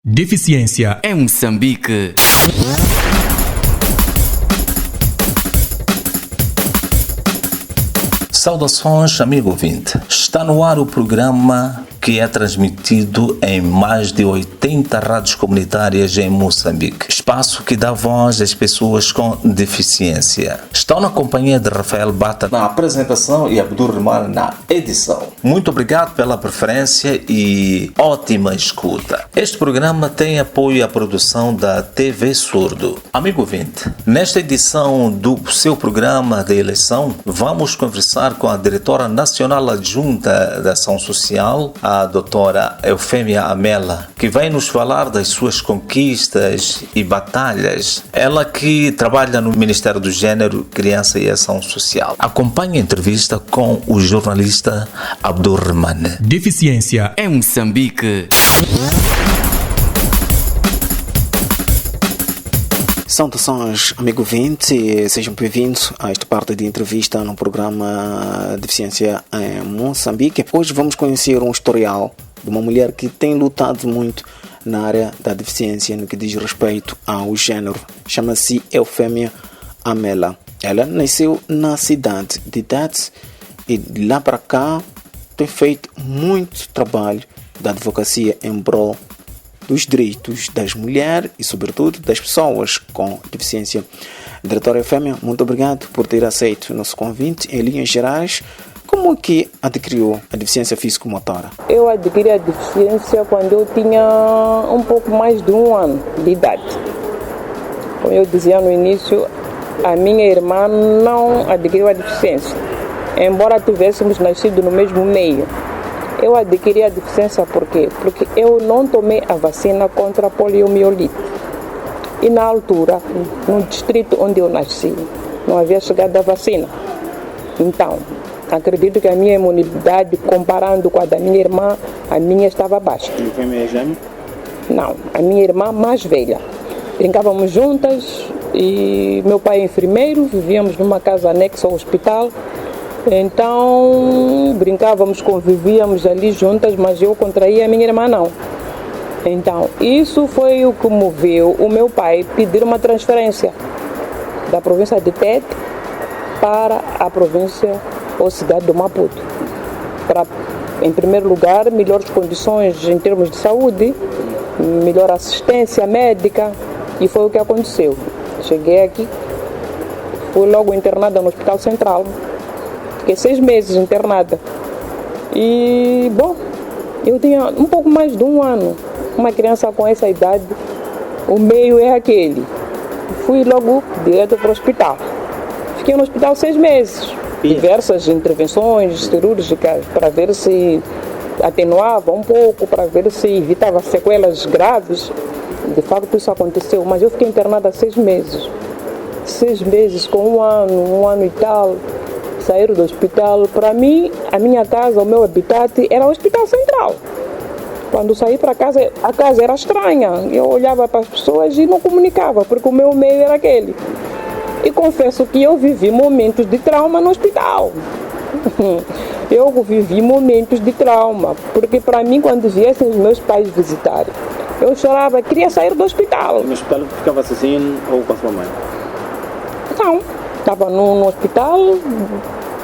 Deficiência em Moçambique. Saudações, amigo ouvinte. Está no ar o programa que é transmitido em mais de 80 rádios comunitárias em Moçambique. Espaço que dá voz às pessoas com deficiência. Estão na companhia de Rafael Bata na apresentação e Abdul Rahman na edição. Muito obrigado pela preferência e ótima escuta. Este programa tem apoio à produção da TV Surdo. Amigo ouvinte, nesta edição do seu programa de eleição, vamos conversar com a diretora nacional adjunta da Ação Social, a doutora Eufêmia Amela, que vai nos falar das suas conquistas e batalhas. Ela que trabalha no Ministério do Gênero, Criança e Ação Social. Acompanhe a entrevista com o jornalista Abdul Rahman. Deficiência em Moçambique. Saudações, amigo ouvinte, sejam bem-vindos a esta parte de entrevista no programa Deficiência em Moçambique. Hoje vamos conhecer um historial de uma mulher que tem lutado muito na área da deficiência no que diz respeito ao género. Chama-se Eufêmia Amela. Ela nasceu na cidade de Tete e de lá para cá tem feito muito trabalho da advocacia em prol dos direitos das mulheres e, sobretudo, das pessoas com deficiência. Diretora Eufêmia, muito obrigado por ter aceito o nosso convite. Em linhas gerais, como que adquiriu a deficiência físico-motora? Eu adquiri a deficiência quando eu tinha um pouco mais de 1 ano de idade. Como eu dizia no início, a minha irmã não adquiriu a deficiência, embora tivéssemos nascido no mesmo meio. Eu adquiri a deficiência por quê? Porque eu não tomei a vacina contra a poliomielite. E na altura, no distrito onde eu nasci, não havia chegado a vacina. Então, acredito que a minha imunidade, comparando com a da minha irmã, a minha estava baixa. E foi minha gêmea? Não, a minha irmã mais velha. Brincávamos juntas e meu pai é enfermeiro, vivíamos numa casa anexa ao hospital. Então, brincávamos, convivíamos ali juntas, mas eu contraía a minha irmã não. Então, isso foi o que moveu o meu pai pedir uma transferência da província de Tete para a província ou cidade do Maputo. Para, em primeiro lugar, melhores condições em termos de saúde, melhor assistência médica, e foi o que aconteceu. Cheguei aqui, fui logo internada no Hospital Central. Fiquei 6 meses internada. E, bom, eu tinha um pouco mais de 1 ano. Uma criança com essa idade, o meio é aquele. Fui logo direto para o hospital. Fiquei no hospital 6 meses. Diversas intervenções cirúrgicas para ver se atenuava um pouco, para ver se evitava sequelas graves. De facto, isso aconteceu. Mas eu fiquei internada 6 meses. 6 meses com 1 ano e tal. Sair do hospital, para mim, a minha casa, o meu habitat era o Hospital Central. Quando saí para casa, a casa era estranha. Eu olhava para as pessoas e não comunicava, porque o meu meio era aquele. E confesso que eu vivi momentos de trauma no hospital. Eu vivi momentos de trauma, porque para mim, quando viessem os meus pais visitar, eu chorava, queria sair do hospital. No hospital ficava sozinho ou com a sua mãe? Não. Estava no hospital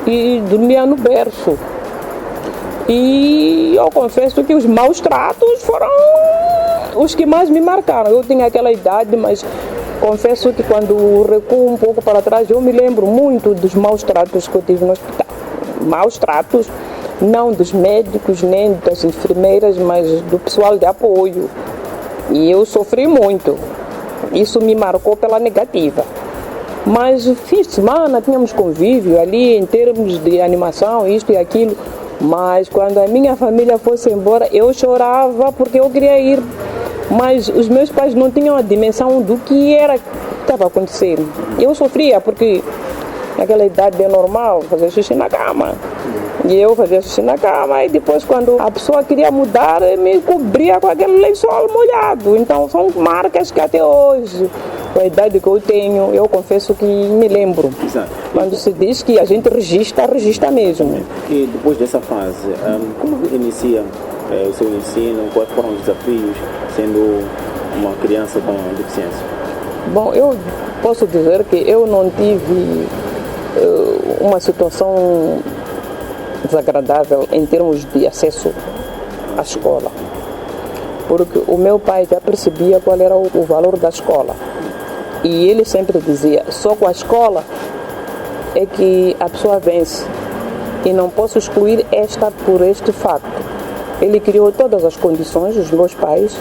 e dormia no berço. E eu confesso que os maus tratos foram os que mais me marcaram. Eu tinha aquela idade, mas confesso que quando recuo um pouco para trás, eu me lembro muito dos maus tratos que eu tive no hospital. Maus tratos, não dos médicos, nem das enfermeiras, mas do pessoal de apoio. E eu sofri muito. Isso me marcou pela negativa. Mas fim de semana tínhamos convívio ali em termos de animação, isto e aquilo. Mas quando a minha família fosse embora, eu chorava porque eu queria ir. Mas os meus pais não tinham a dimensão do que estava acontecendo. Eu sofria porque naquela idade é normal fazer xixi na cama. E eu fazia xixi na cama e depois quando a pessoa queria mudar, me cobria com aquele lençol molhado. Então são marcas que até hoje, com a idade que eu tenho, eu confesso que me lembro. Exato. Quando se diz que a gente registra mesmo. E depois dessa fase, como inicia o seu ensino? Quais foram os desafios sendo uma criança com deficiência? Bom, eu posso dizer que eu não tive uma situação desagradável em termos de acesso à escola, porque o meu pai já percebia qual era o valor da escola e ele sempre dizia: só com a escola é que a pessoa vence e não posso excluir esta por este facto. Ele criou todas as condições, os meus pais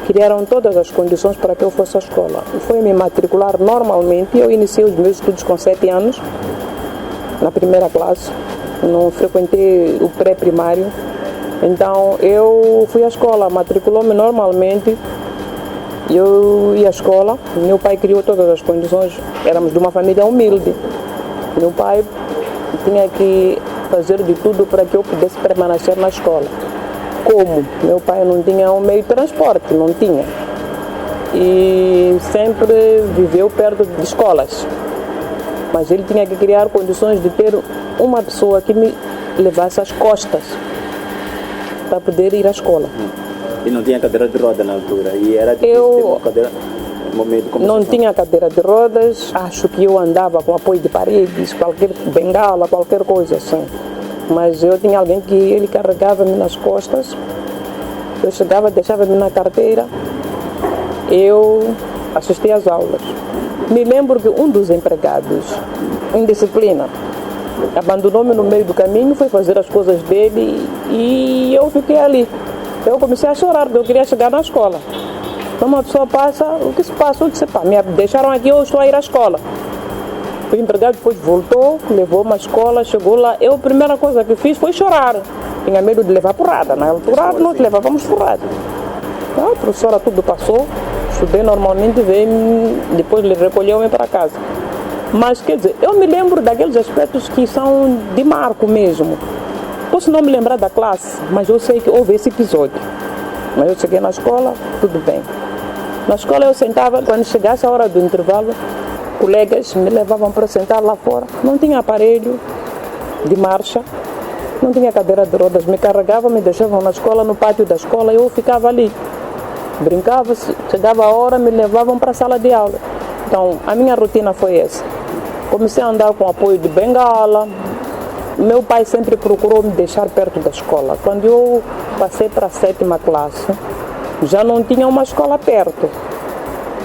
criaram todas as condições para que eu fosse à escola. Foi me matricular normalmente. Eu iniciei os meus estudos com 7 anos, na primeira classe, não frequentei o pré-primário. Então eu fui à escola, matriculou-me normalmente, eu ia à escola, meu pai criou todas as condições, éramos de uma família humilde. Meu pai tinha que fazer de tudo para que eu pudesse permanecer na escola. Como? Meu pai não tinha um meio de transporte, não tinha. E sempre viveu perto de escolas. Mas ele tinha que criar condições de ter uma pessoa que me levasse às costas para poder ir à escola. E não tinha cadeira de roda na altura? E era difícil ter uma cadeira no momento de conversação? Não tinha cadeira de rodas, acho que eu andava com apoio de paredes, qualquer bengala, qualquer coisa assim. Mas eu tinha alguém que ele carregava-me nas costas, eu chegava, deixava-me na carteira, eu assistia às aulas. Me lembro que um dos empregados, indisciplina, abandonou-me no meio do caminho, foi fazer as coisas dele e eu fiquei ali. Eu comecei a chorar, porque eu queria chegar na escola. Então uma pessoa passa, o que se passa? Eu disse: pá, me deixaram aqui, eu estou a ir à escola. O empregado depois voltou, levou-me à escola, chegou lá. Eu, a primeira coisa que fiz foi chorar. Tinha medo de levar porrada. Na altura nós levávamos porrada. A professora tudo passou, estudei normalmente, veio, depois recolheu-me para casa. Mas, quer dizer, eu me lembro daqueles aspectos que são de marco mesmo. Posso não me lembrar da classe, mas eu sei que houve esse episódio. Mas eu cheguei na escola, tudo bem. Na escola eu sentava, quando chegasse a hora do intervalo, colegas me levavam para sentar lá fora. Não tinha aparelho de marcha, não tinha cadeira de rodas. Me carregavam, me deixavam na escola, no pátio da escola, e eu ficava ali. Brincava, chegava a hora, me levavam para a sala de aula. Então, a minha rotina foi essa. Comecei a andar com apoio de bengala. Meu pai sempre procurou me deixar perto da escola. Quando eu passei para a 7ª classe, já não tinha uma escola perto.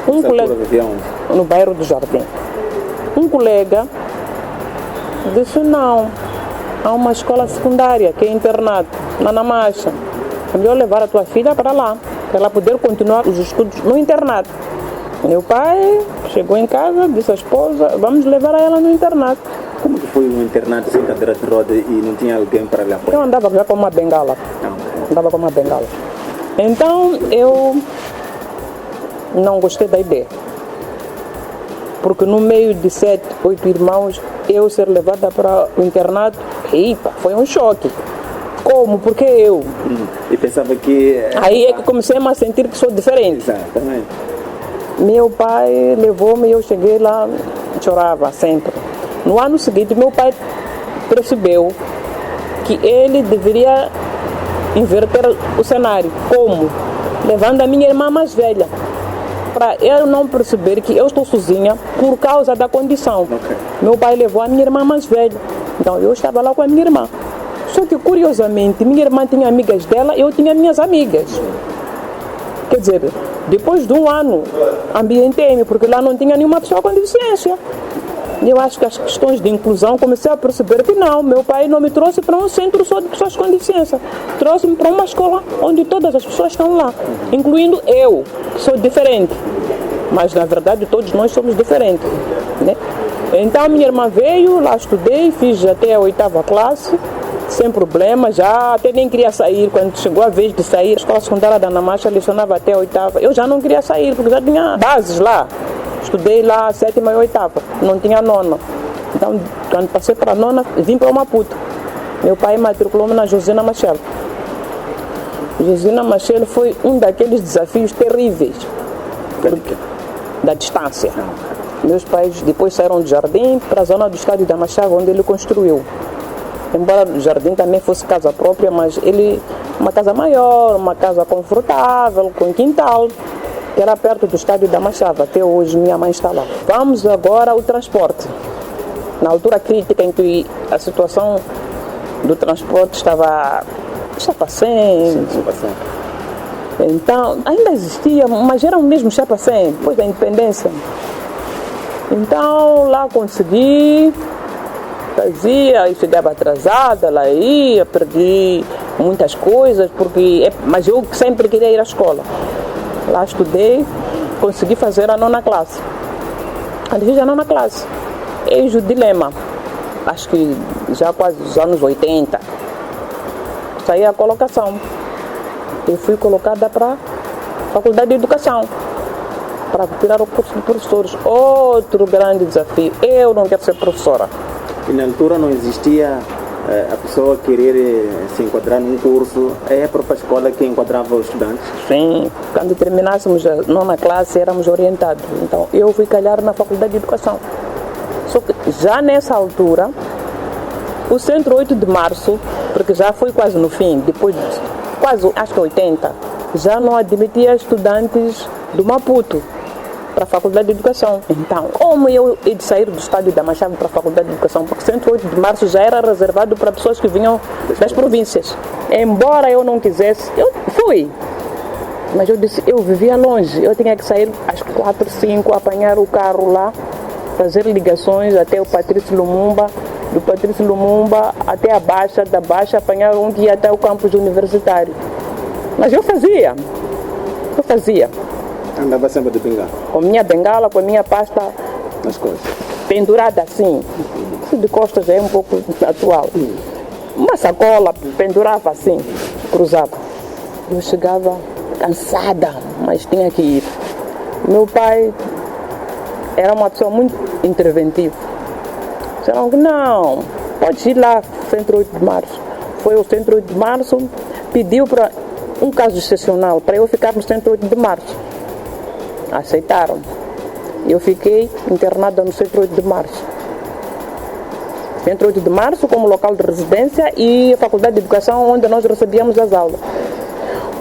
Um colega vivia onde? No bairro do Jardim. Um colega disse: não, há uma escola secundária que é internato, na Namacha. É melhor levar a tua filha para lá, para ela poder continuar os estudos no internato. Meu pai chegou em casa, disse à esposa: vamos levar ela no internato. Como que foi um internato sem cadeira de roda e não tinha alguém para lhe apoiar? Eu andava já com uma bengala. Andava com uma bengala. Então eu não gostei da ideia. Porque no meio de 7, 8 irmãos, eu ser levada para o internato, eita, foi um choque. Como? Porque eu? E pensava que... Aí é que comecei a sentir que sou diferente. Exatamente. Meu pai levou-me e eu cheguei lá, chorava sempre. No ano seguinte, meu pai percebeu que ele deveria inverter o cenário. Como? Levando a minha irmã mais velha. Para eu não perceber que eu estou sozinha por causa da condição. Okay. Meu pai levou a minha irmã mais velha. Então eu estava lá com a minha irmã. Só que, curiosamente, minha irmã tinha amigas dela e eu tinha minhas amigas. Quer dizer, depois de um ano, ambientei-me, porque lá não tinha nenhuma pessoa com deficiência. E eu acho que as questões de inclusão, comecei a perceber que não, meu pai não me trouxe para um centro só de pessoas com deficiência. Trouxe-me para uma escola onde todas as pessoas estão lá, incluindo eu, que sou diferente. Mas, na verdade, todos nós somos diferentes, né? Então, minha irmã veio, lá estudei, fiz até a 8ª classe, sem problema, já até nem queria sair. Quando chegou a vez de sair, a escola secundária da Namacha lecionava até a 8ª. Eu já não queria sair, porque já tinha bases lá. Estudei lá a 7ª e 8ª, não tinha a 9ª. Então, quando passei para a 9ª, vim para o Maputo. Meu pai matriculou-me na Josina Machel. Josina Machel foi um daqueles desafios terríveis da distância. Meus pais depois saíram do Jardim para a zona do estádio da Machava, onde ele construiu. Embora o jardim também fosse casa própria, mas ele, uma casa maior, uma casa confortável, com quintal, que era perto do estádio da Machava. Até hoje minha mãe está lá. Vamos agora ao transporte. Na altura crítica em que a situação do transporte estava chapa-100. Então, ainda existia, mas era o mesmo chapa-100, depois da independência. Então, lá consegui, fazia, e chegava atrasada, lá ia, perdi muitas coisas, mas eu sempre queria ir à escola. Lá estudei, consegui fazer a 9ª classe. Quando fiz a 9ª classe, eis o dilema, acho que já quase os anos 80, saí a colocação. Eu fui colocada para a Faculdade de Educação, para tirar o curso de professores. Outro grande desafio, eu não quero ser professora. E na altura não existia a pessoa querer se enquadrar num curso, é a própria escola que enquadrava os estudantes? Sim, quando terminássemos a 9ª classe éramos orientados. Então eu fui calhar na Faculdade de Educação. Só que já nessa altura, o Centro 8 de Março, porque já foi quase no fim, depois de quase, acho que 80, já não admitia estudantes do Maputo para a Faculdade de Educação. Então, como eu ia de sair do estádio da Machava para a Faculdade de Educação? Porque o Centro 8 de Março já era reservado para pessoas que vinham das províncias. Embora eu não quisesse, eu fui. Mas eu disse, eu vivia longe, eu tinha que sair às 4, 5, apanhar o carro lá, fazer ligações até o Patrício Lumumba, do Patrício Lumumba até a Baixa, da Baixa apanhar um que ia até o campus universitário. Mas eu fazia. Andava sempre de bengala? Com minha bengala, com a minha pasta nas costas, pendurada assim. Isso de costas já é um pouco atual. Uma sacola, pendurava assim, cruzava. Eu chegava cansada, mas tinha que ir. Meu pai era uma pessoa muito interventiva. Disseram que não, pode ir lá, Centro 8 de Março. Foi ao Centro 8 de Março, pediu para um caso excepcional, para eu ficar no Centro 8 de Março. Aceitaram. Eu fiquei internada no Centro 8 de Março. Centro 8 de Março como local de residência e a Faculdade de Educação onde nós recebíamos as aulas.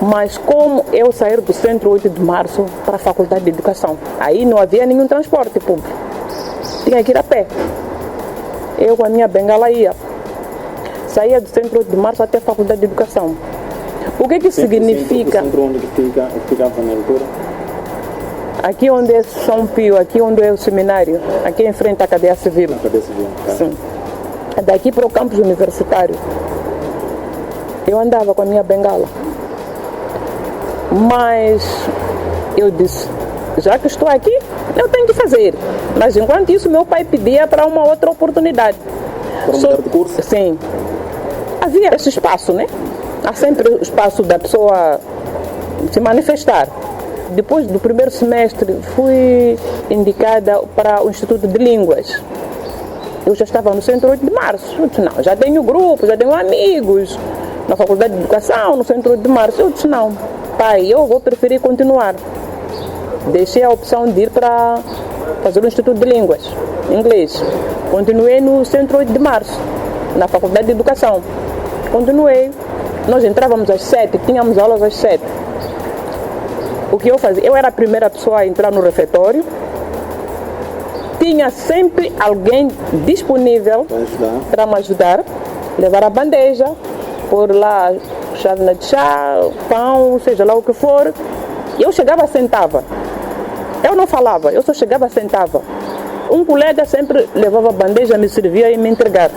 Mas como eu sair do Centro 8 de Março para a Faculdade de Educação? Aí não havia nenhum transporte público. Tinha que ir a pé. Eu com a minha bengala ia. Saía do Centro 8 de Março até a Faculdade de Educação. O que significa? O centro onde ficava na altura? Aqui onde é São Pio, aqui onde é o seminário, aqui em frente à cadeia civil. Na cadeia civil, tá. Sim. Daqui para o campus universitário. Eu andava com a minha bengala. Mas eu disse, já que estou aqui, eu tenho que fazer. Mas enquanto isso, meu pai pedia para uma outra oportunidade. Para mudar de curso? Sim. Havia esse espaço, né? Há sempre o espaço da pessoa se manifestar. Depois do primeiro semestre, fui indicada para o Instituto de Línguas. Eu já estava no Centro 8 de Março. Eu disse, não, já tenho grupo, já tenho amigos na Faculdade de Educação, no Centro 8 de Março. Eu disse, não, pai, eu vou preferir continuar. Deixei a opção de ir para fazer o Instituto de Línguas, inglês. Continuei no Centro 8 de Março, na Faculdade de Educação. Continuei. Nós entrávamos às 7, tínhamos aulas às 7. O que eu fazia? Eu era a primeira pessoa a entrar no refeitório. Tinha sempre alguém disponível para me ajudar. Levar a bandeja, pôr lá chávena de chá, pão, seja lá o que for. Eu chegava, sentava. Eu não falava, eu só chegava, sentava. Um colega sempre levava a bandeja, me servia e me entregar.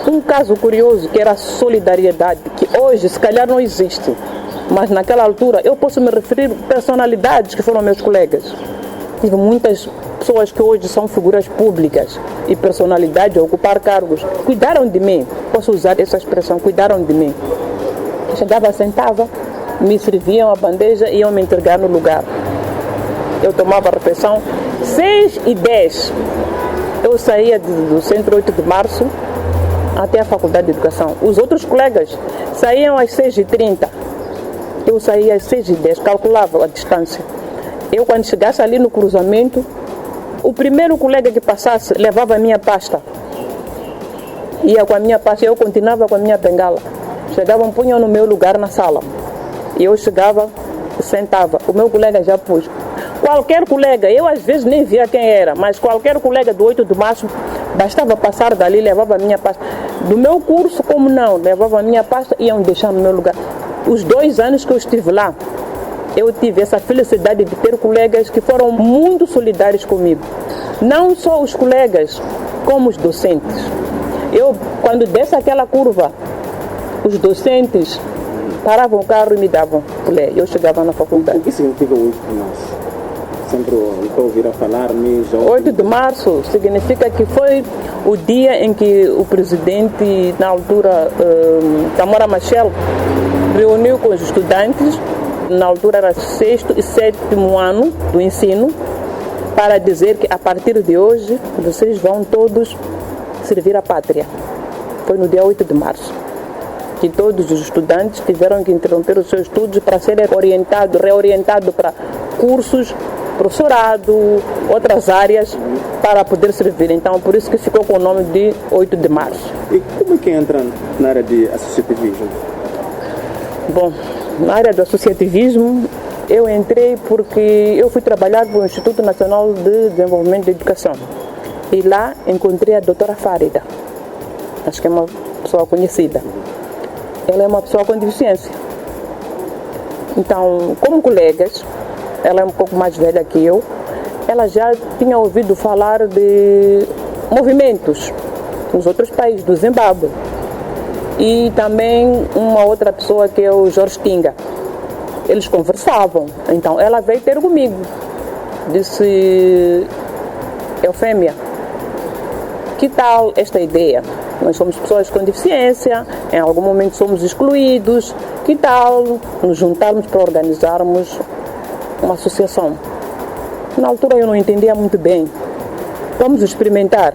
Um caso curioso que era a solidariedade, que hoje se calhar não existe. Mas naquela altura eu posso me referir a personalidades que foram meus colegas. Tive muitas pessoas que hoje são figuras públicas e personalidades a ocupar cargos. Cuidaram de mim, posso usar essa expressão, cuidaram de mim. Eu chegava, sentava, me serviam a bandeja e iam me entregar no lugar. Eu tomava a refeição 6h10. Eu saía do Centro 8 de Março até a Faculdade de Educação. Os outros colegas saíam às 6h30. Eu saía às 6h10, calculava a distância. Eu, quando chegasse ali no cruzamento, o primeiro colega que passasse levava a minha pasta. ia com a minha pasta, eu continuava com a minha bengala. Chegavam, punham no meu lugar na sala. E eu chegava, sentava. O meu colega já pôs. Qualquer colega, eu às vezes nem via quem era, mas qualquer colega do 8 de março, bastava passar dali, levava a minha pasta. Do meu curso, como não, levava a minha pasta e iam deixar no meu lugar. Os 2 anos que eu estive lá, eu tive essa felicidade de ter colegas que foram muito solidários comigo. Não só os colegas, como os docentes. Eu, quando desce aquela curva, os docentes paravam o carro e me davam colher. Eu chegava na faculdade. O que significa o 8 de março? Sempre estou a ouvir a falar, mesmo. 8 de março significa que foi o dia em que o presidente, na altura, Samora Machel, reuniu com os estudantes, na altura era 6º e 7º ano do ensino, para dizer que a partir de hoje vocês vão todos servir a pátria. Foi no dia 8 de março que todos os estudantes tiveram que interromper os seus estudos para serem reorientados para cursos, professorado, outras áreas, para poder servir. Então, por isso que ficou com o nome de 8 de março. E como é que entra na área de associativismo? Bom, na área do associativismo, eu entrei porque eu fui trabalhar para o Instituto Nacional de Desenvolvimento da Educação. E lá encontrei a doutora Fárida. Acho que é uma pessoa conhecida. Ela é uma pessoa com deficiência. Então, como colegas, ela é um pouco mais velha que eu, ela já tinha ouvido falar de movimentos nos outros países, do Zimbábue. E também uma outra pessoa que é o Jorge Tinga. Eles conversavam. Então, ela veio ter comigo. Disse, Eufêmia, que tal esta ideia? Nós somos pessoas com deficiência, em algum momento somos excluídos. Que tal nos juntarmos para organizarmos uma associação? Na altura eu não entendia muito bem. Vamos experimentar.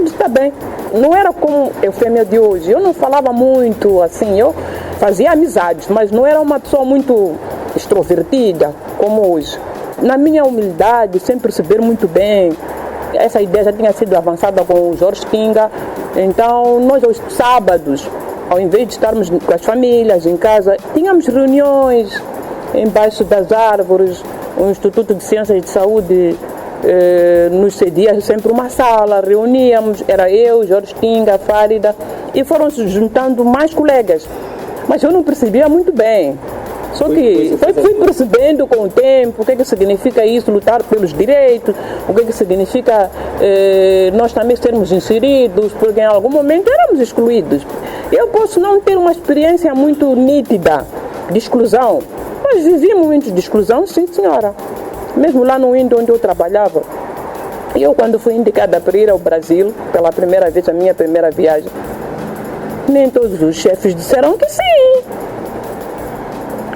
Está bem. Não era como a Eufêmia de hoje. Eu não falava muito assim. Eu fazia amizades, mas não era uma pessoa muito extrovertida como hoje. Na minha humildade, sem perceber muito bem, essa ideia já tinha sido avançada com o Jorge Tinga. Então, nós aos sábados, ao invés de estarmos com as famílias em casa, tínhamos reuniões embaixo das árvores. O Instituto de Ciências de Saúde nos cedia sempre uma sala, reuníamos, era eu, Jorge Tinga, Fárida, e foram se juntando mais colegas. Mas eu não percebia muito bem. Só que fui percebendo com o tempo o que significa isso, lutar pelos direitos, o que significa nós também sermos inseridos, porque em algum momento éramos excluídos. Eu posso não ter uma experiência muito nítida de exclusão, mas vivi momentos de exclusão, sim senhora. Mesmo lá no Índio, onde eu trabalhava, eu quando fui indicada para ir ao Brasil, pela primeira vez, a minha primeira viagem, nem todos os chefes disseram que sim.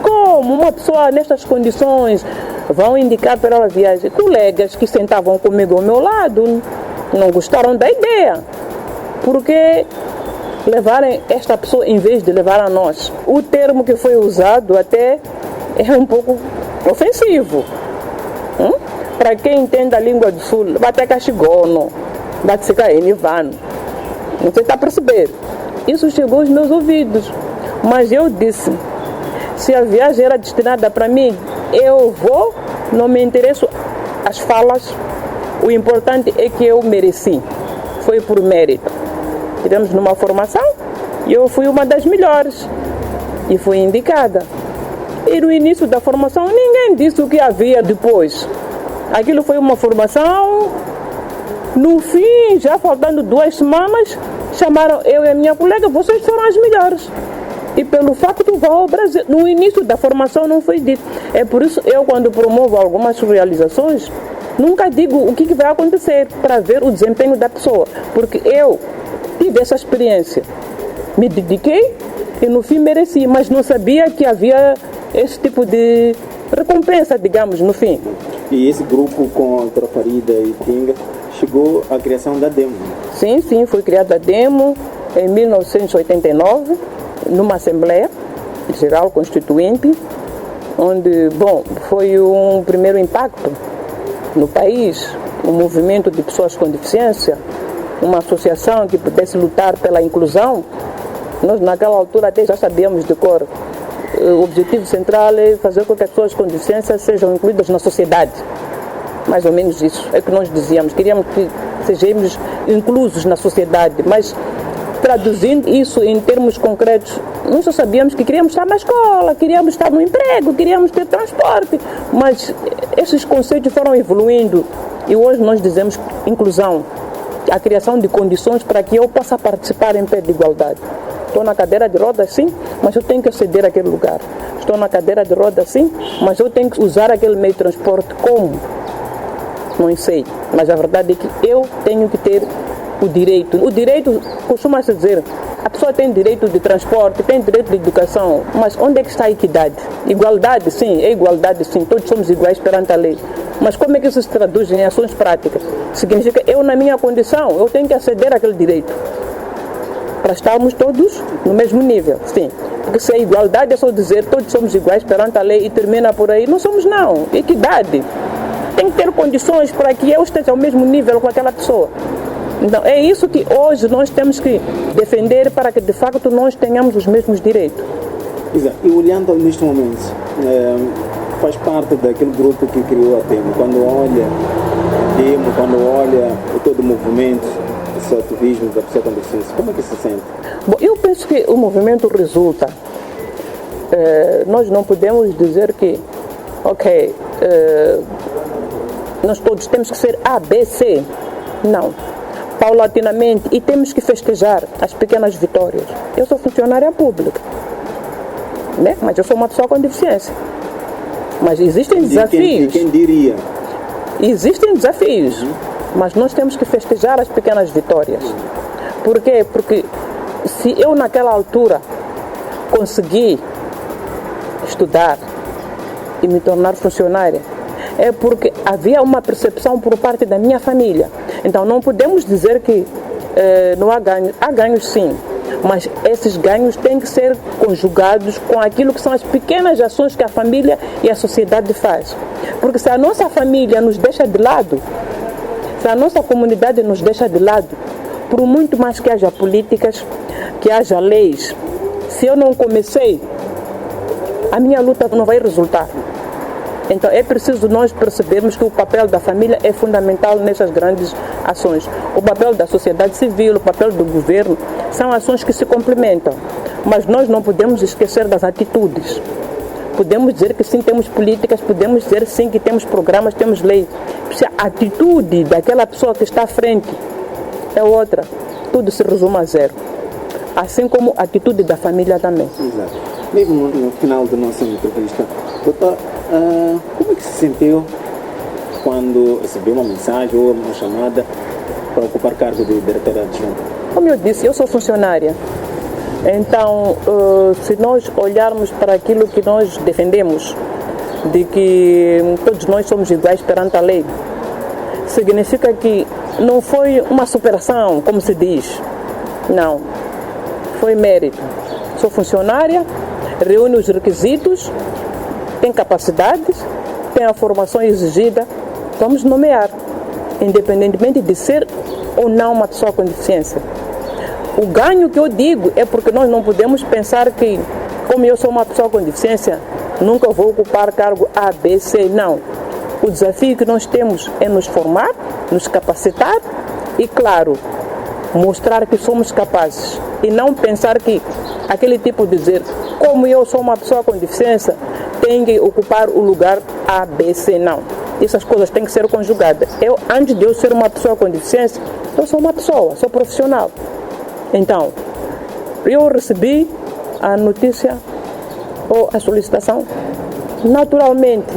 Como uma pessoa nestas condições vão indicar para a viagem? Colegas que sentavam comigo ao meu lado não gostaram da ideia. Porque levarem esta pessoa em vez de levar a nós? O termo que foi usado até é um pouco ofensivo. Para quem entende a língua do sul, bate cachigono, bate se cair, nivano. Não sei se está a perceber. Isso chegou aos meus ouvidos. Mas eu disse, se a viagem era destinada para mim, eu vou, não me interesso as falas. O importante é que eu mereci. Foi por mérito. Tivemos numa formação e eu fui uma das melhores. E fui indicada. E no início da formação ninguém disse o que havia depois. Aquilo foi uma formação. No fim, já faltando 2 semanas, chamaram eu e a minha colega, vocês foram as melhores. E pelo facto de vou ao Brasil, no início da formação não foi dito. É por isso eu, quando promovo algumas realizações, nunca digo o que vai acontecer para ver o desempenho da pessoa. Porque eu tive essa experiência, me dediquei e no fim mereci, mas não sabia que havia esse tipo de recompensa, digamos, no fim. E esse grupo com a doutora Fárida e Tinga chegou à criação da DEMO? Sim, foi criada a DEMO em 1989, numa Assembleia Geral Constituinte, onde, foi um primeiro impacto no país, o movimento de pessoas com deficiência, uma associação que pudesse lutar pela inclusão, nós naquela altura até já sabíamos de cor. O objetivo central é fazer com que as pessoas com deficiência sejam incluídas na sociedade. Mais ou menos isso é que nós dizíamos. Queríamos que sejamos inclusos na sociedade, mas traduzindo isso em termos concretos, nós só sabíamos que queríamos estar na escola, queríamos estar no emprego, queríamos ter transporte, mas esses conceitos foram evoluindo e hoje nós dizemos inclusão, a criação de condições para que eu possa participar em pé de igualdade. Estou na cadeira de rodas, sim, mas eu tenho que aceder àquele lugar. Estou na cadeira de rodas, sim, mas eu tenho que usar aquele meio de transporte como? Não sei, mas a verdade é que eu tenho que ter o direito. O direito, costuma-se dizer, a pessoa tem direito de transporte, tem direito de educação, mas onde é que está a equidade? Igualdade, sim, é igualdade, sim, todos somos iguais perante a lei. Mas como é que isso se traduz em ações práticas? Significa eu, na minha condição, eu tenho que aceder àquele direito para estarmos todos no mesmo nível, sim. Porque se a igualdade é só dizer todos somos iguais perante a lei e termina por aí, não somos não. Equidade. Tem que ter condições para que eu esteja ao mesmo nível com aquela pessoa. Então, é isso que hoje nós temos que defender para que de facto nós tenhamos os mesmos direitos. Exato. E olhando neste momento, faz parte daquele grupo que criou a TEMO. Quando olha a TEMO, quando olha todo o movimento, esse ativismo da pessoa com deficiência, como é que se sente? Bom, eu penso que o movimento resulta. Nós não podemos dizer que, ok, nós todos temos que ser A, B, C. Não. Paulatinamente, e temos que festejar as pequenas vitórias. Eu sou funcionária pública, né? Mas eu sou uma pessoa com deficiência. Mas existem desafios. Quem diria? Existem desafios, mas nós temos que festejar as pequenas vitórias. Por quê? Porque se eu naquela altura consegui estudar e me tornar funcionária, é porque havia uma percepção por parte da minha família. Então não podemos dizer que não há ganhos. Há ganhos sim, mas esses ganhos têm que ser conjugados com aquilo que são as pequenas ações que a família e a sociedade faz. Porque se a nossa família nos deixa de lado, se a nossa comunidade nos deixa de lado, por muito mais que haja políticas, que haja leis, se eu não comecei, a minha luta não vai resultar. Então é preciso nós percebermos que o papel da família é fundamental nessas grandes ações. O papel da sociedade civil, o papel do governo, são ações que se complementam. Mas nós não podemos esquecer das atitudes. Podemos dizer que sim, temos políticas, podemos dizer sim que temos programas, temos lei. Se a atitude daquela pessoa que está à frente é outra, tudo se resume a zero. Assim como a atitude da família também. Exato. Mesmo no final da nossa entrevista, doutor, como é que se sentiu quando recebeu uma mensagem ou uma chamada para ocupar cargo de diretora adjunta? Como eu disse, eu sou funcionária. Então, se nós olharmos para aquilo que nós defendemos, de que todos nós somos iguais perante a lei, significa que não foi uma superação, como se diz. Não. Foi mérito. Sou funcionária, reúne os requisitos, tem capacidades, tem a formação exigida, vamos nomear, independentemente de ser ou não uma pessoa com deficiência. O ganho que eu digo é porque nós não podemos pensar que, como eu sou uma pessoa com deficiência, nunca vou ocupar cargo A, B, C, não. O desafio que nós temos é nos formar, nos capacitar e, claro, mostrar que somos capazes e não pensar que aquele tipo de dizer, como eu sou uma pessoa com deficiência, tem que ocupar o lugar A, B, C, não. Essas coisas têm que ser conjugadas. Eu, antes de eu ser uma pessoa com deficiência, eu sou uma pessoa, sou profissional. Então, eu recebi a notícia ou a solicitação, naturalmente,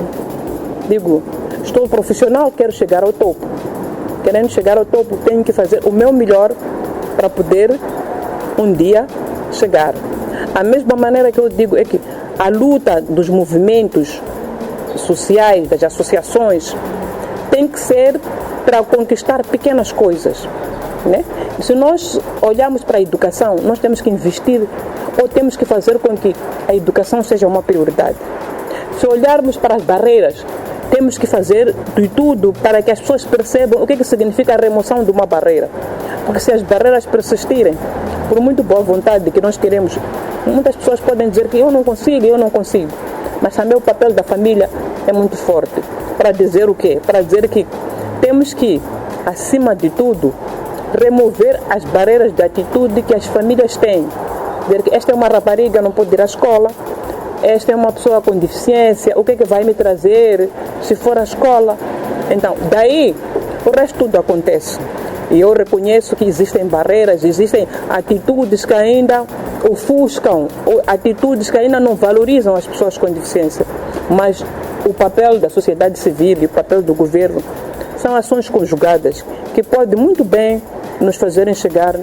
digo, estou profissional, quero chegar ao topo. Querendo chegar ao topo, tenho que fazer o meu melhor para poder um dia chegar. A mesma maneira que eu digo é que a luta dos movimentos sociais, das associações, tem que ser para conquistar pequenas coisas, né? Se nós olharmos para a educação, nós temos que investir ou temos que fazer com que a educação seja uma prioridade. Se olharmos para as barreiras, temos que fazer de tudo para que as pessoas percebam o que significa a remoção de uma barreira. Porque se as barreiras persistirem, por muito boa vontade que nós queremos, muitas pessoas podem dizer que eu não consigo. Mas também o papel da família é muito forte. Para dizer o quê? Para dizer que temos que, acima de tudo, remover as barreiras de atitude que as famílias têm. Dizer que esta é uma rapariga, não pode ir à escola. Esta é uma pessoa com deficiência, o que é que vai me trazer se for à escola? Então, daí, o resto tudo acontece. E eu reconheço que existem barreiras, existem atitudes que ainda ofuscam, atitudes que ainda não valorizam as pessoas com deficiência. Mas o papel da sociedade civil e o papel do governo são ações conjugadas que podem muito bem nos fazerem chegar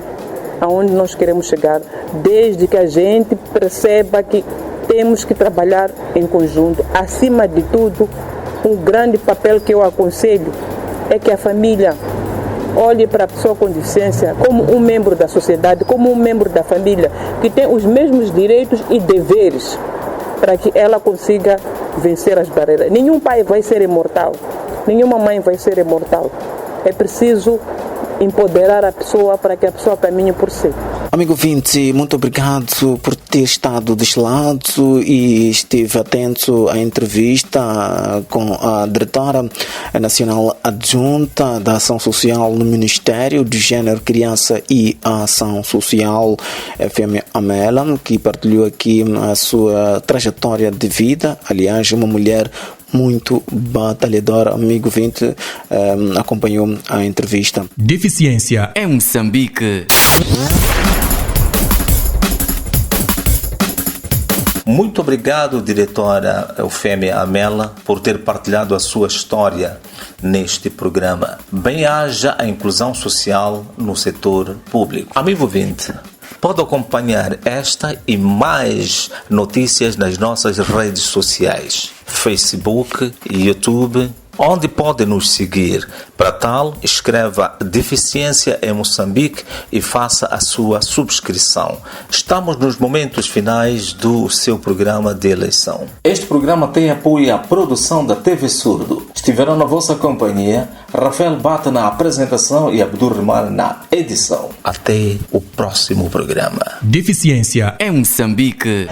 aonde nós queremos chegar, desde que a gente perceba que temos que trabalhar em conjunto. Acima de tudo, um grande papel que eu aconselho é que a família olhe para a pessoa com deficiência como um membro da sociedade, como um membro da família, que tem os mesmos direitos e deveres para que ela consiga vencer as barreiras. Nenhum pai vai ser imortal, nenhuma mãe vai ser imortal. É preciso empoderar a pessoa para que a pessoa caminhe por si. Amigo ouvinte, muito obrigado por ter estado deste lado e esteve atento à entrevista com a diretora nacional adjunta da Ação Social no Ministério do Gênero, Criança e Ação Social, FM Amela, que partilhou aqui a sua trajetória de vida. Aliás, uma mulher muito batalhadora. Amigo ouvinte, acompanhou a entrevista. Deficiência em Moçambique. Muito obrigado, diretora Eufémia Amela, por ter partilhado a sua história neste programa. Bem-haja a inclusão social no setor público. Amigo ouvinte, pode acompanhar esta e mais notícias nas nossas redes sociais, Facebook e YouTube, onde pode nos seguir. Para tal, escreva Deficiência em Moçambique e faça a sua subscrição. Estamos nos momentos finais do seu programa de eleição. Este programa tem apoio à produção da TV Surdo. Estiveram na vossa companhia Rafael Bata na apresentação e Abdur Rahman na edição. Até o próximo programa. Deficiência em Moçambique.